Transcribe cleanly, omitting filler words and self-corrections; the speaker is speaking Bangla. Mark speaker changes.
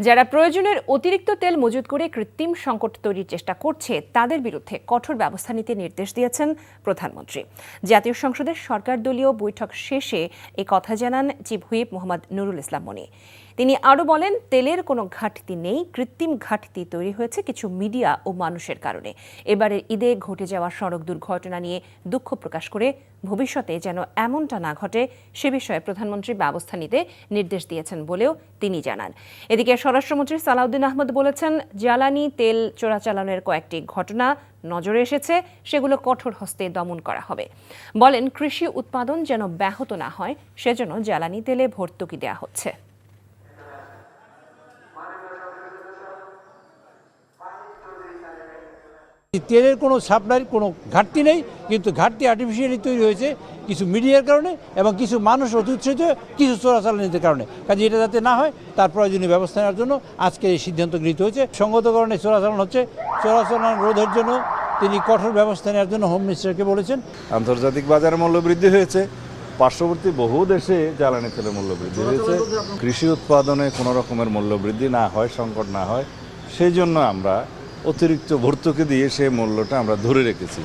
Speaker 1: যারা প্রয়োজনের অতিরিক্ত তেল মজুত করে কৃত্রিম সংকট তৈরির চেষ্টা করছে তাদের বিরুদ্ধে কঠোর ব্যবস্থা নিতে নির্দেশ দিয়েছেন প্রধানমন্ত্রী। জাতীয় সংসদের সরকার দলীয় বৈঠক শেষে এই কথা জানান চিফ হুইপ মোহাম্মদ নুরুল ইসলাম মনি। তিনি আরও বলেন, তেলের কোনো ঘাটতি নেই, কৃত্রিম ঘাটতি তৈরি হয়েছে কিছু মিডিয়া ও মানুষের কারণে। এবারের ঈদে ঘটে যাওয়া সড়ক দুর্ঘটনা নিয়ে দুঃখ প্রকাশ করে ভবিষ্যতে যেন এমনটা না ঘটে সে বিষয়ে প্রধানমন্ত্রী ব্যবস্থা নিতে নির্দেশ দিয়েছেন বলেও তিনি জানান। এদিকে স্বরাষ্ট্রমন্ত্রী সালাউদ্দিন আহমদ বলেছেন, জ্বালানি তেল চোরাচালানের কয়েকটি ঘটনা নজরে এসেছে, সেগুলো কঠোর হস্তে দমন করা হবে। বলেন, কৃষি উৎপাদন যেন ব্যাহত না হয় সেজন্য জ্বালানি তেলে ভর্তুকি দেওয়া হচ্ছে।
Speaker 2: তেলের কোনো সাপ্লাইয়ের কোনো ঘাটতি নেই, কিন্তু ঘাটতি আর্টিফিশিয়ালি তৈরি হয়েছে কিছু মিডিয়ার কারণে এবং কিছু মানুষ অতিউৎসাহিত কিছু চোরাচালানিদের কারণে। কাজে এটা যাতে না হয় তার প্রয়োজনীয় ব্যবস্থা নেওয়ার জন্য আজকে এই সিদ্ধান্ত গৃহীত হয়েছে। সঙ্গত কারণে চোরাচালান হচ্ছে, চোরাচালান রোধের জন্য তিনি কঠোর ব্যবস্থা নেওয়ার জন্য হোম মিনিস্টারকে বলেছেন।
Speaker 3: আন্তর্জাতিক বাজারে মূল্য বৃদ্ধি হয়েছে, পার্শ্ববর্তী বহু দেশে জ্বালানি তেলের মূল্য বৃদ্ধি হয়েছে। কৃষি উৎপাদনে কোনো রকমের মূল্য বৃদ্ধি না হয়, সংকট না হয়, সেই জন্য আমরা অতিরিক্ত ভর্তুকি দিয়ে সেই মূল্যটা আমরা ধরে রেখেছি।